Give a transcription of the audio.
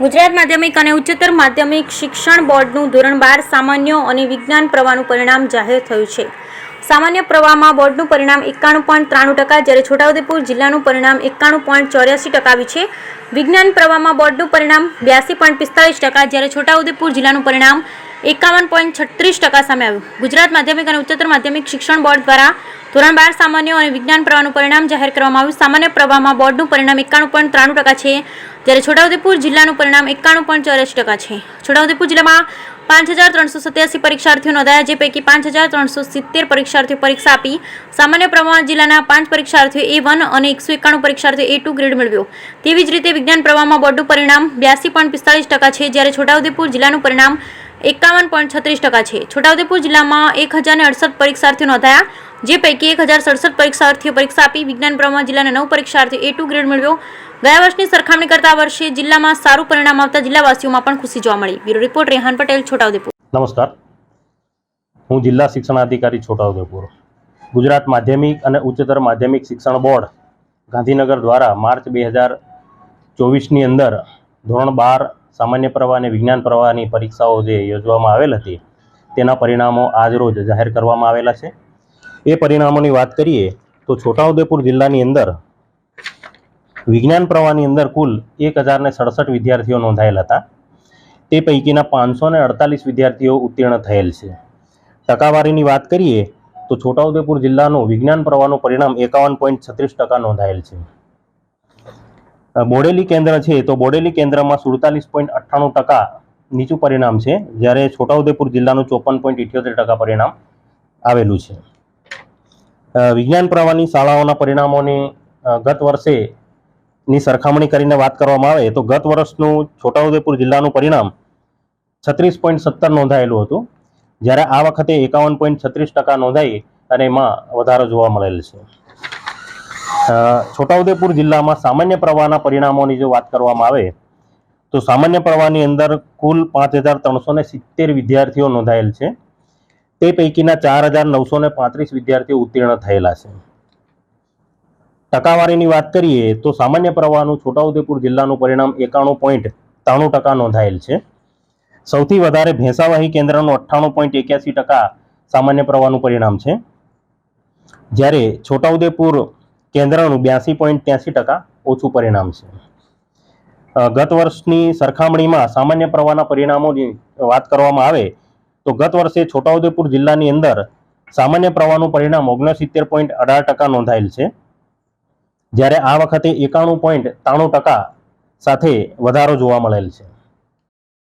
ગુજરાત માધ્યમિક અને ઉચ્ચતર માધ્યમિક શિક્ષણ બોર્ડનું ધોરણ 12 સામાન્ય અને વિજ્ઞાન પ્રવાહનું પરિણામ જાહેર થયું છે। સામાન્ય પ્રવાહમાં બોર્ડનું પરિણામ 91.93%, જ્યારે છોટાઉદેપુર જિલ્લાનું પરિણામ 91.84% આવ્યું છે। વિજ્ઞાન પ્રવાહમાં બોર્ડનું પરિણામ 82.45%, જ્યારે છોટાઉદેપુર જિલ્લાનું પરિણામ 51.36% સામે આવ્યું। ગુજરાત માધ્યમિક અને ઉચ્ચતર માધ્યમિક શિક્ષણ બોર્ડ દ્વારા ધોરણ 12 સામાન્ય અને વિજ્ઞાન પ્રવાહનું પરિણામ જાહેર કરવામાં આવ્યું। સામાન્ય પ્રવાહમાં બોર્ડનું પરિણામ 91.93% છે, જ્યારે છોટાઉદેપુર જિલ્લાનું પરિણામ 91.84% છે। છોટાઉદેપુર જિલ્લામાં 5387 પરીક્ષાર્થીઓ નોંધાયા, જે પૈકી 5370 પરીક્ષાર્થીઓ પરીક્ષા આપી। સામાન્ય પ્રવાહમાં જિલ્લાના 5 પરીક્ષાર્થીઓ A1 અને 191 પરીક્ષાર્થીઓ A2 ગ્રેડ મેળવ્યો। તેવી જ રીતે વિજ્ઞાન પ્રવાહમાં બોર્ડનું પરિણામ 82.45% છે, જ્યારે છોટાઉદેપુર જિલ્લાનું પરિણામ 51.36% છે। છોટાઉદેપુર જિલ્લામાં 1068 પરીક્ષાર્થીઓ નોંધાયા, જે પૈકી 1067 પરીક્ષાર્થીઓ પરીક્ષા આપી। વિજ્ઞાન પ્રવાહમાં જિલ્લાના 9 પરીક્ષાર્થીઓ A2 ગ્રેડ મેળવ્યો। ગયા વર્ષની સરખામણી કરતા આ વર્ષે જિલ્લામાં સારું પરિણામ આવતા જિલ્લાવાસીઓમાં પણ ખુશી જોવા મળી। Bureau report, Rehan Patel, Chhota Udaipur. નમસ્કાર, હું જિલ્લા શિક્ષણાધિકારી છોટાઉદેપુર। ગુજરાત માધ્યમિક અને ઉચ્ચતર માધ્યમિક શિક્ષણ બોર્ડ ગાંધીનગર દ્વારા માર્ચ 2024ની અંદર ધોરણ 12 સામાન્ય પ્રવાહ અને વિજ્ઞાન પ્રવાહની પરીક્ષાઓ જે યોજવામાં આવેલ હતી તેના પરિણામો આજરોજ જાહેર કરવામાં આવેલા છે। એ પરિણામોની વાત કરીએ તો છોટાઉદેપુર જિલ્લાની અંદર વિજ્ઞાન પ્રવાહની અંદર કુલ 1067 વિદ્યાર્થીઓ નોંધાયેલ હતા। તે પૈકીના 548 વિદ્યાર્થીઓ ઉત્તીર્ણ થયેલ છે। ટકાવારીની વાત કરીએ તો છોટાઉદેપુર જિલ્લાનું વિજ્ઞાન પ્રવાહનું પરિણામ 51.36% નોંધાયેલ છે। બોડેલી કેન્દ્ર છે તો બોડેલી કેન્દ્રમાં 47.98% નીચું પરિણામ છે, જ્યારે છોટાઉદેપુર જિલ્લાનું 54.78% પરિણામ આવેલું છે। વિજ્ઞાન પ્રવાહની શાળાઓના પરિણામોની ગત વર્ષેની સરખામણી કરીને વાત કરવામાં આવે તો ગત વર્ષનું છોટાઉદેપુર જિલ્લાનું પરિણામ 36.70 નોંધાયેલું હતું, જ્યારે આ વખતે 51.36% નોંધાઈ અને એમાં વધારો જોવા મળેલ છે। છોટાઉદેપુર જિલ્લામાં સામાન્ય પ્રવાહના પરિણામોની જો વાત કરવામાં આવે તો સામાન્ય પ્રવાહની અંદર કુલ 5370 વિદ્યાર્થીઓ નોંધાયેલ છે। તે પૈકીના 4935 વિદ્યાર્થીઓ ઉત્તીર્ણ થયેલા છે। ટકાવારીની વાત કરીએ તો સામાન્ય પ્રવાહનું છોટાઉદેપુર જિલ્લાનું પરિણામ 91.93% નોંધાયેલ છે। સૌથી વધારે ભેંસાવાહી કેન્દ્રનું 98.81% સામાન્ય પ્રવાહનું પરિણામ છે, જ્યારે છોટાઉદેપુર કેન્દ્રનું 82.83% ઓછું પરિણામ છે। ગત વર્ષની સરખામણીમાં સામાન્ય પ્રવાહના પરિણામોની વાત કરવામાં આવે તો ગત વર્ષે છોટાઉદેપુર જિલ્લાની અંદર સામાન્ય પ્રવાહનું પરિણામ 69.18% નોંધાયેલ છે, જ્યારે આ વખતે 91.93% સાથે વધારો જોવા મળેલ છે।